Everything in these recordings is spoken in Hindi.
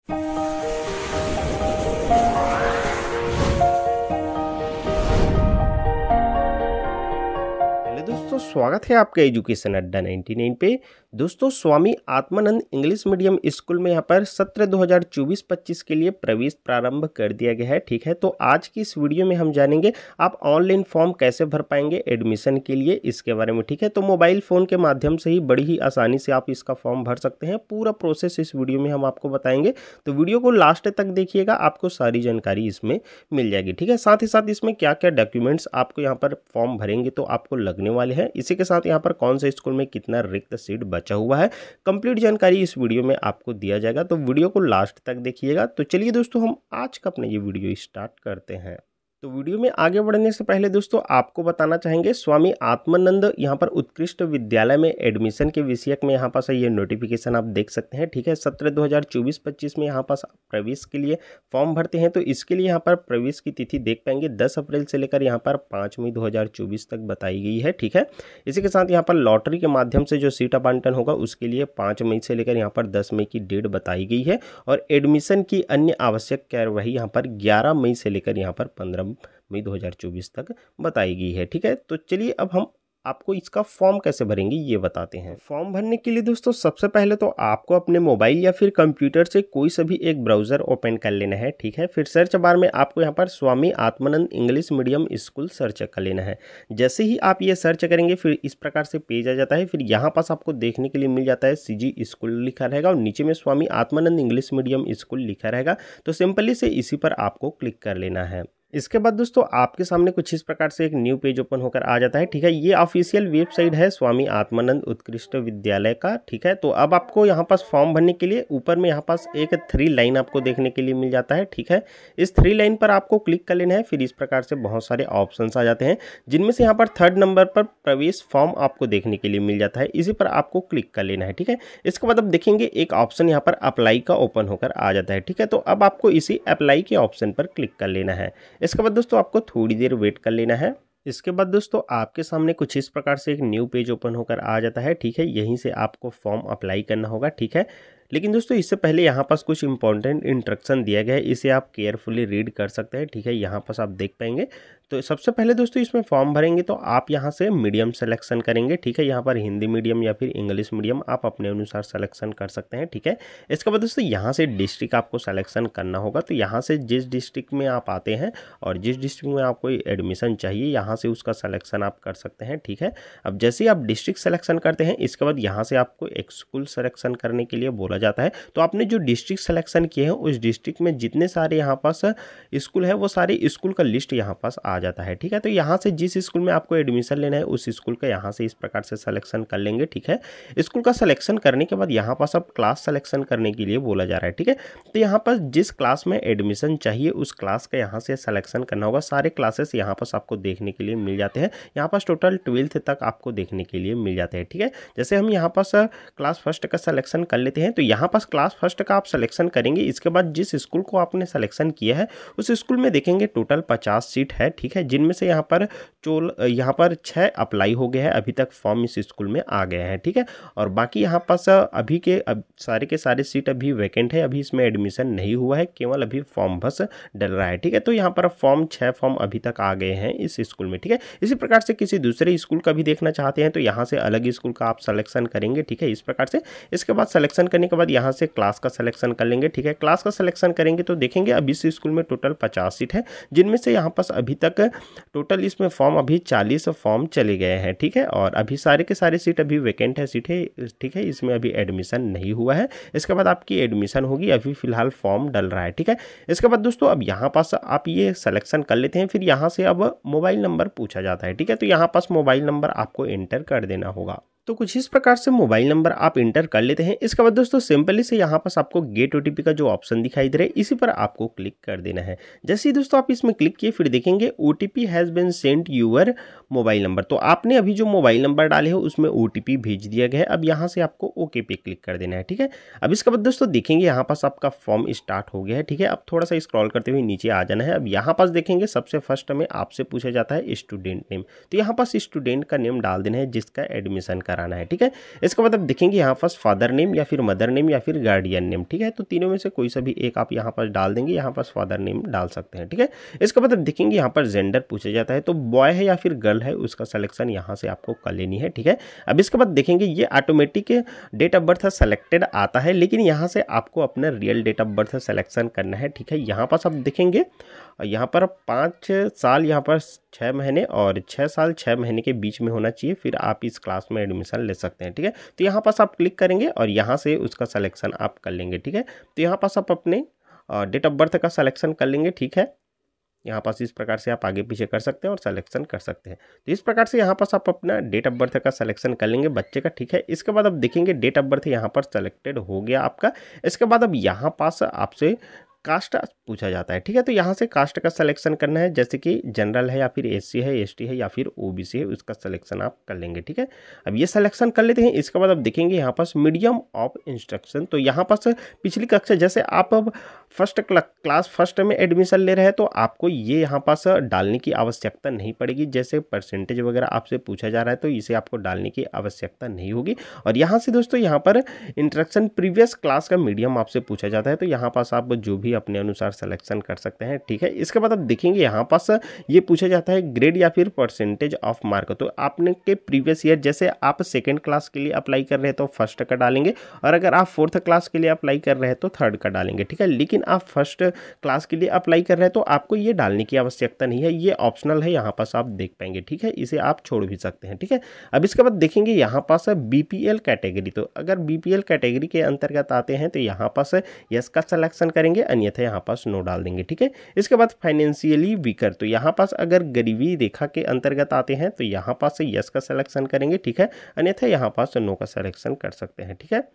हेलो दोस्तों, स्वागत है आपका एजुकेशन अड्डा 99 पे। दोस्तों, स्वामी आत्मानंद इंग्लिश मीडियम स्कूल में यहाँ पर सत्र 2024-25 के लिए प्रवेश प्रारंभ कर दिया गया है। ठीक है, तो आज की इस वीडियो में हम जानेंगे आप ऑनलाइन फॉर्म कैसे भर पाएंगे एडमिशन के लिए, इसके बारे में। ठीक है, तो मोबाइल फ़ोन के माध्यम से ही बड़ी ही आसानी से आप इसका फॉर्म भर सकते हैं। पूरा प्रोसेस इस वीडियो में हम आपको बताएंगे, तो वीडियो को लास्ट तक देखिएगा, आपको सारी जानकारी इसमें मिल जाएगी। ठीक है, साथ ही साथ इसमें क्या क्या डॉक्यूमेंट्स आपको यहाँ पर फॉर्म भरेंगे तो आपको लगने वाले हैं, इसी के साथ यहाँ पर कौन से स्कूल में कितना रिक्त सीट बचा हुआ है, कंप्लीट जानकारी इस वीडियो में आपको दिया जाएगा। तो वीडियो को लास्ट तक देखिएगा। तो चलिए दोस्तों, हम आज का अपना ये वीडियो स्टार्ट करते हैं। तो वीडियो में आगे बढ़ने से पहले दोस्तों आपको बताना चाहेंगे, स्वामी आत्मानंद यहाँ पर उत्कृष्ट विद्यालय में एडमिशन के विषयक में यहाँ पास ये नोटिफिकेशन आप देख सकते हैं। ठीक है, सत्र 2024-25 में यहाँ पास प्रवेश के लिए फॉर्म भरते हैं, तो इसके लिए यहाँ पर प्रवेश की तिथि देख पाएंगे 10 अप्रैल से लेकर यहाँ पर 5 मई 2024 तक बताई गई है। ठीक है, इसी के साथ यहाँ पर लॉटरी के माध्यम से जो सीट आवंटन होगा उसके लिए 5 मई से लेकर यहाँ पर 10 मई की डेट बताई गई है, और एडमिशन की अन्य आवश्यक कार्यवाही यहाँ पर 11 मई से लेकर यहाँ पर 15 मई 2024 तक बताई गई है। ठीक है, तो चलिए अब हम आपको इसका फॉर्म कैसे भरेंगे ये बताते हैं। फॉर्म भरने के लिए दोस्तों सबसे पहले तो आपको अपने मोबाइल या फिर कंप्यूटर से कोई सा भी एक ब्राउजर ओपन कर लेना है। ठीक है, फिर सर्च बार में आपको यहाँ पर Swami Atmanand English medium school search कर लेना है। जैसे ही आप ये सर्च करेंगे फिर इस प्रकार से पेज आ जाता है। फिर यहाँ पास आपको देखने के लिए मिल जाता है सीजी स्कूल लिखा रहेगा और नीचे में स्वामी आत्मानंद इंग्लिश मीडियम स्कूल लिखा रहेगा। तो सिंपली से इसी पर आपको क्लिक कर लेना है। इसके बाद दोस्तों आपके सामने कुछ इस प्रकार से एक न्यू पेज ओपन होकर आ जाता है। ठीक है, ये ऑफिशियल वेबसाइट है स्वामी आत्मानंद उत्कृष्ट विद्यालय का। ठीक है, तो अब आपको यहाँ पास फॉर्म भरने के लिए ऊपर में यहाँ पास एक 3 लाइन आपको देखने के लिए मिल जाता है। ठीक है, इस 3 लाइन पर आपको क्लिक कर लेना है। फिर इस प्रकार से बहुत सारे ऑप्शंस आ जाते हैं, जिनमें से यहाँ पर 3rd नंबर पर प्रवेश फॉर्म आपको देखने के लिए मिल जाता है, इसी पर आपको क्लिक कर लेना है। ठीक है, इसके बाद अब देखेंगे एक ऑप्शन यहाँ पर अप्लाई का ओपन होकर आ जाता है। ठीक है, तो अब आपको इसी अप्लाई के ऑप्शन पर क्लिक कर लेना है। इसके बाद दोस्तों आपको थोड़ी देर वेट कर लेना है। इसके बाद दोस्तों आपके सामने कुछ इस प्रकार से एक न्यू पेज ओपन होकर आ जाता है। ठीक है, यहीं से आपको फॉर्म अप्लाई करना होगा। ठीक है, लेकिन दोस्तों इससे पहले यहाँ पास कुछ इंपॉर्टेंट इंस्ट्रक्शन दिया गया है, इसे आप केयरफुली रीड कर सकते हैं। ठीक है, यहाँ पास आप देख पाएंगे। तो सबसे पहले दोस्तों इसमें फॉर्म भरेंगे तो आप यहाँ से मीडियम सिलेक्शन करेंगे। ठीक है, यहाँ पर हिंदी मीडियम या फिर इंग्लिश मीडियम आप अपने अनुसार सिलेक्शन कर सकते हैं। ठीक है, इसके बाद दोस्तों यहाँ से डिस्ट्रिक्ट आपको सिलेक्शन करना होगा। तो यहाँ से जिस डिस्ट्रिक्ट में आप आते हैं और जिस डिस्ट्रिक्ट में आपको एडमिशन चाहिए यहाँ से उसका सिलेक्शन आप कर सकते हैं। ठीक है, अब जैसे ही आप डिस्ट्रिक्ट सिलेक्शन करते हैं इसके बाद यहाँ से आपको एक स्कूल सिलेक्शन करने के लिए बोला जाता है। तो आपने जो डिस्ट्रिक्ट सिलेक्शन किए हैं उस डिस्ट्रिक्ट में जितने सारे यहाँ पास स्कूल है वो सारे स्कूल का लिस्ट यहाँ पास आ जाता है। ठीक है, तो यहाँ से जिस स्कूल में आपको एडमिशन लेना है उस स्कूल का यहाँ से इस प्रकार से सिलेक्शन कर लेंगे। ठीक है, स्कूल का सिलेक्शन करने के बाद यहाँ पास अब क्लास सिलेक्शन करने के लिए बोला जा रहा है। ठीक है, तो यहाँ पर जिस क्लास में एडमिशन चाहिए उस क्लास का यहाँ से सिलेक्शन करना होगा। सारे क्लासेस यहाँ पास आपको देखने के लिए मिल जाते हैं। यहाँ पास टोटल 12th तक आपको देखने के लिए मिल जाते हैं। ठीक है, जैसे हम यहाँ पास क्लास फर्स्ट का सिलेक्शन कर लेते हैं तो यहाँ पास क्लास फर्स्ट का आप सिलेक्शन करेंगे। इसके बाद जिस स्कूल को आपने सिलेक्शन किया है उस स्कूल में देखेंगे टोटल 50 सीट है। ठीक है, जिनमें से यहाँ पर 6 अप्लाई हो गया है, अभी तक फॉर्म इस स्कूल में आ गए हैं। ठीक है, और बाकी यहाँ पास अभी के सारे के सारे सीट अभी वैकेंट है, अभी इसमें एडमिशन नहीं हुआ है, केवल अभी फॉर्म बस डल रहा है। ठीक है, तो यहाँ पर 6 फॉर्म अभी तक आ गए हैं इस स्कूल में। ठीक है, इसी प्रकार से किसी दूसरे स्कूल का भी देखना चाहते हैं तो यहाँ से अलग स्कूल का आप सिलेक्शन करेंगे। ठीक है, इस प्रकार से इसके बाद सिलेक्शन करने के बाद यहाँ से क्लास का सिलेक्शन कर लेंगे। ठीक है, क्लास का सिलेक्शन करेंगे तो देखेंगे अभी इस स्कूल में टोटल 50 सीट है, जिनमें से यहाँ पास अभी तक टोटल इसमें फॉर्म अभी 40 फॉर्म चले गए हैं। ठीक है, और अभी सारे के सारे सीट अभी वैकेंट है सीट है। ठीक है, इसमें अभी एडमिशन नहीं हुआ है, इसके बाद आपकी एडमिशन होगी, अभी फिलहाल फॉर्म डल रहा है। ठीक है, इसके बाद दोस्तों अब यहाँ पास आप ये सिलेक्शन कर लेते हैं। फिर यहाँ से अब मोबाइल नंबर पूछा जाता है। ठीक है, तो यहाँ पास मोबाइल नंबर आपको एंटर कर देना होगा। तो कुछ इस प्रकार से मोबाइल नंबर आप इंटर कर लेते हैं। इसके बाद दोस्तों सिंपली से यहाँ पास आपको गेट ओटीपी का जो ऑप्शन दिखाई दे रहा है इसी पर आपको क्लिक कर देना है। जैसे ही दोस्तों आप इसमें क्लिक किए फिर देखेंगे OTP has been sent your mobile number. तो आपने अभी जो मोबाइल नंबर डाले हो उसमें ओटीपी भेज दिया गया है। अब यहाँ से आपको ओके पे क्लिक कर देना है। ठीक है, अब इसके बाद दोस्तों देखेंगे यहाँ पास आपका फॉर्म स्टार्ट हो गया है। ठीक है, अब थोड़ा सा स्क्रॉल करते हुए नीचे आ जाना है। अब यहाँ पास देखेंगे सबसे फर्स्ट में आपसे पूछा जाता है स्टूडेंट नेम। तो यहाँ पास स्टूडेंट का नेम डाल देना है जिसका एडमिशन कराना है। ठीक है, इसके बाद आप देखेंगे यहाँ पास फादर नेम या फिर मदर नेम या फिर गार्डियन नेम। ठीक है, तो तीनों में से कोई सा भी एक आप यहाँ पर डाल देंगे, यहाँ पास फादर नेम डाल सकते हैं। ठीक है, इसके बाद आप देखेंगे यहाँ पर जेंडर पूछा जाता है, तो बॉय है या फिर गर्ल है उसका सिलेक्शन यहाँ से आपको कर लेनी है। ठीक है, अब इसके बाद देखेंगे ये automatic date of birth selected आता है, लेकिन यहाँ से आपको अपना real date of birth selection करना है। ठीक है, यहाँ पास आप देखेंगे यहाँ पर 5 साल यहाँ पर 6 महीने और 6 साल 6 महीने के बीच में होना चाहिए, फिर आप इस क्लास में एडमिशन ले सकते हैं। ठीक है, तो यहाँ पास आप क्लिक करेंगे और यहाँ से उसका सिलेक्शन आप कर लेंगे। ठीक है, तो यहाँ पास आप अपने डेट ऑफ बर्थ का सिलेक्शन कर लेंगे। ठीक है, यहाँ पास इस प्रकार से आप आगे पीछे कर सकते हैं और सिलेक्शन कर सकते हैं। तो इस प्रकार से यहाँ पास आप अपना डेट ऑफ बर्थ का सिलेक्शन कर लेंगे बच्चे का। ठीक है, इसके बाद आप देखेंगे डेट ऑफ बर्थ यहाँ पर सेलेक्टेड हो गया आपका। इसके बाद अब यहाँ पास आपसे कास्ट पूछा जाता है। ठीक है, तो यहाँ से कास्ट का सिलेक्शन करना है, जैसे कि जनरल है या फिर एससी है, एसटी है या फिर ओबीसी है, उसका सिलेक्शन आप कर लेंगे। ठीक है, अब ये सिलेक्शन कर लेते हैं। इसके बाद आप देखेंगे यहाँ पास मीडियम ऑफ इंस्ट्रक्शन, तो यहाँ पास पिछली कक्षा जैसे आप अब फर्स्ट क्लास फर्स्ट में एडमिशन ले रहे हैं तो आपको ये यहाँ पास डालने की आवश्यकता नहीं पड़ेगी। जैसे परसेंटेज वगैरह आपसे पूछा जा रहा है तो इसे आपको डालने की आवश्यकता नहीं होगी। और यहाँ से दोस्तों यहाँ पर इंस्ट्रक्शन प्रीवियस क्लास का मीडियम आपसे पूछा जाता है, तो यहाँ पास आप जो भी अपने अनुसार सिलेक्शन कर सकते हैं। ठीक है, इसके बाद आप देखेंगे यहाँ पास ये पूछा जाता है ग्रेड या फिर परसेंटेज ऑफ मार्क, तो आपने के प्रीवियस ईयर जैसे आप सेकेंड क्लास के लिए अप्लाई कर रहे हैं तो फर्स्ट का डालेंगे, और अगर आप फोर्थ क्लास के लिए अप्लाई कर रहे हैं तो थर्ड का डालेंगे। ठीक है, लेकिन आप फर्स्ट क्लास के लिए अप्लाई कर रहे हैं तो आपको ये डालने की आवश्यकता नहीं है, ये ऑप्शनल है, यहाँ पास आप देख पाएंगे। ठीक है, इसे आप छोड़ भी सकते हैं। ठीक है, अब इसके बाद देखेंगे यहाँ पास है बीपीएल कैटेगरी, तो अगर बीपीएल कैटेगरी के अंतर्गत आते हैं तो यहाँ पास यस का सिलेक्शन करेंगे, अन्यथा यहाँ पास नो डाल देंगे। ठीक है, इसके बाद फाइनेंशियली वीकर, तो यहाँ पास अगर गरीबी रेखा के अंतर्गत आते हैं तो यहाँ पास यस का सिलेक्शन करेंगे। ठीक है, अन्यथा यहाँ पास नो का सिलेक्शन कर सकते हैं। ठीक है,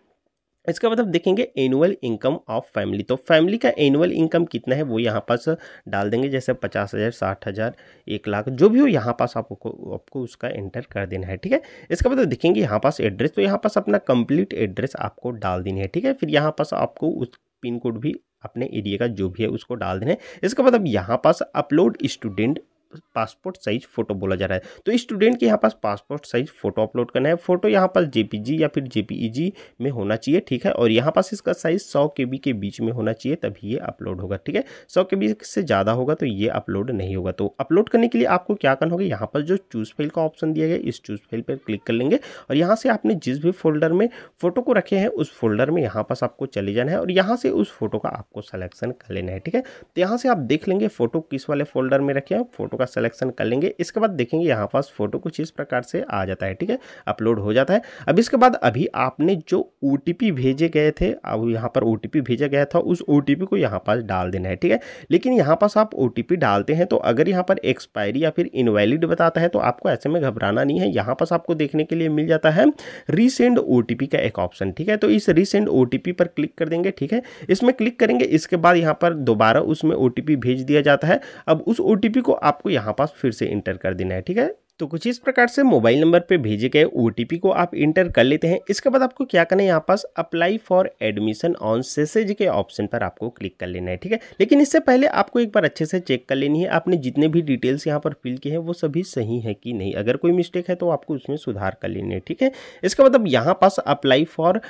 इसके बाद आप देखेंगे एनुअल इनकम ऑफ फैमिली, तो फैमिली का एनुअल इनकम कितना है वो यहाँ पास डाल देंगे, जैसे 50,000, 60,000, 1 लाख, जो भी हो यहाँ पास आपको उसका एंटर कर देना है। ठीक है, इसके बाद देखेंगे यहाँ पास एड्रेस, तो यहाँ पास अपना कंप्लीट एड्रेस आपको डाल देनी है। ठीक है, फिर यहाँ पास आपको उस पिन कोड भी अपने एरिया का जो भी है उसको डाल देना है। इसके बाद अब यहाँ पास upload student passport size photo बोला जा रहा है, तो स्टूडेंट के यहाँ पास पासपोर्ट साइज फोटो अपलोड करना है। फोटो यहाँ पास जेपीजी या फिर जेपीईजी में होना चाहिए। ठीक है, और यहाँ पास इसका साइज 100 KB के बीच में होना चाहिए, तभी ये अपलोड होगा। ठीक है, 100 KB से ज़्यादा होगा तो ये अपलोड नहीं होगा। तो अपलोड करने के लिए आपको क्या करना होगा, यहाँ पर जो चूज फाइल का ऑप्शन दिया गया इस चूज फाइल पर क्लिक कर लेंगे और यहाँ से आपने जिस भी फोल्डर में फोटो को रखे हैं उस फोल्डर में यहाँ पास आपको चले जाना है और यहाँ से उस फोटो का आपको सिलेक्शन कर लेना है। ठीक है, तो यहाँ से आप देख लेंगे फोटो किस वाले फोल्डर में रखे हैं, फोटो का सिलेक्शन कर लेंगे। इसके बाद देखेंगे यहाँ पास फोटो कुछ इस प्रकार से आ जाता है। ठीक है, अपलोड हो जाता है। अब इसके बाद अभी आपने जो OTP भेजे गए थे, अब यहाँ पर OTP भेजा गया था, उस OTP को यहाँ पास डाल देना है। ठीक है, लेकिन यहाँ पास आप OTP डालते हैं तो अगर यहाँ पर एक्सपायरी या फिर इनवैलिड बताता है तो आपको ऐसे में घबराना नहीं है। यहाँ पास आपको देखने के लिए मिल जाता है रीसेंड OTP का एक ऑप्शन। ठीक है, तो इस रीसेंड OTP पर क्लिक कर देंगे। ठीक है, इसमें क्लिक करेंगे, इसके बाद यहाँ पर दोबारा उसमें OTP भेज दिया जाता है। अब उस OTP को आपको यहाँ पास फिर से इंटर कर देना है। ठीक है, तो कुछ इस प्रकार से मोबाइल नंबर पे भेजे गए OTP को आप इंटर कर लेते हैं। इसके बाद आपको क्या करना है, यहाँ पास apply for admission on SAGES के ऑप्शन पर आपको क्लिक कर लेना है। ठीक है, लेकिन इससे पहले आपको एक बार अच्छे से चेक कर लेनी है आपने जितने भी डिटेल्स यहाँ पर फिल किए हैं वो सभी सही है कि नहीं। अगर कोई मिस्टेक है तो आपको उसमें सुधार कर लेनी है। ठीक है, इसके बाद अब यहाँ पास अप्लाई फॉर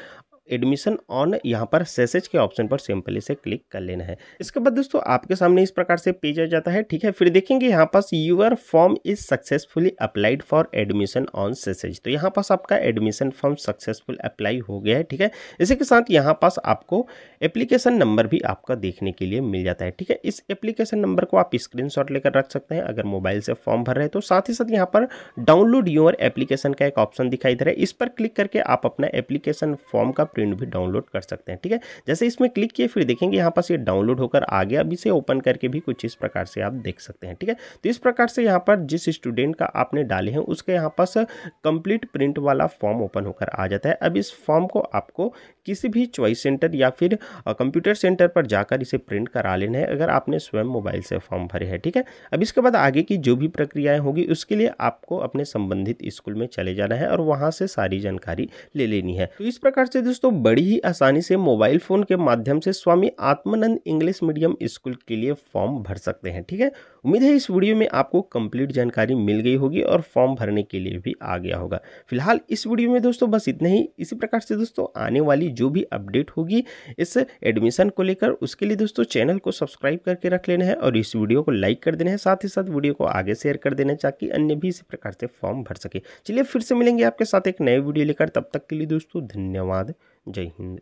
एडमिशन ऑन यहाँ पर सेसेज के ऑप्शन पर सिंपली से क्लिक कर लेना है। इसके बाद दोस्तों आपके सामने इस प्रकार से पेज आ जाता है। ठीक है, फिर देखेंगे यहाँ पास your form is successfully applied for admission on SAGES, तो यहाँ पास आपका एडमिशन फॉर्म सक्सेसफुल अप्लाई हो गया है। ठीक है, इसी के साथ यहाँ पास आपको एप्लीकेशन नंबर भी आपका देखने के लिए मिल जाता है। ठीक है, इस एप्लीकेशन नंबर को आप स्क्रीनशॉट लेकर रख सकते हैं अगर मोबाइल से फॉर्म भर रहे हैं तो। साथ ही साथ यहाँ पर डाउनलोड योर एप्लीकेशन का एक ऑप्शन दिखाई दे रहा है, इस पर क्लिक करके आप अपना एप्लीकेशन फॉर्म का प्रिंट भी डाउनलोड कर सकते हैं। ठीक है, जैसे इसमें क्लिक किए फिर देखेंगे यहाँ पास ये डाउनलोड होकर आ गया। अब इसे ओपन करके भी कुछ इस प्रकार से आप देख सकते हैं। ठीक है, तो इस प्रकार से यहाँ पर जिस स्टूडेंट का आपने डाले हैं उसके यहाँ पास कंप्लीट प्रिंट वाला फॉर्म ओपन होकर आ जाता है। अब इस फॉर्म को आपको किसी भी चॉइस सेंटर या फिर कंप्यूटर सेंटर पर जाकर इसे प्रिंट करा लेना है अगर आपने स्वयं मोबाइल से फॉर्म भरे हैं। ठीक है, अब इसके बाद आगे की जो भी प्रक्रियाएं होगी उसके लिए आपको अपने संबंधित स्कूल में चले जाना है और वहां से सारी जानकारी ले लेनी है। तो इस प्रकार से दोस्तों दोस्तों बड़ी ही आसानी से मोबाइल फ़ोन के माध्यम से स्वामी आत्मानंद इंग्लिश मीडियम स्कूल के लिए फॉर्म भर सकते हैं। ठीक है, उम्मीद है इस वीडियो में आपको कंप्लीट जानकारी मिल गई होगी और फॉर्म भरने के लिए भी आ गया होगा। फिलहाल इस वीडियो में दोस्तों बस इतना ही। इसी प्रकार से दोस्तों आने वाली जो भी अपडेट होगी इस एडमिशन को लेकर, उसके लिए दोस्तों चैनल को सब्सक्राइब करके रख लेना है और इस वीडियो को लाइक कर देना है, साथ ही साथ वीडियो को आगे शेयर कर देना है ताकि अन्य भी इसी प्रकार से फॉर्म भर सके। चलिए फिर से मिलेंगे आपके साथ एक नए वीडियो लेकर, तब तक के लिए दोस्तों धन्यवाद। जय हिंद।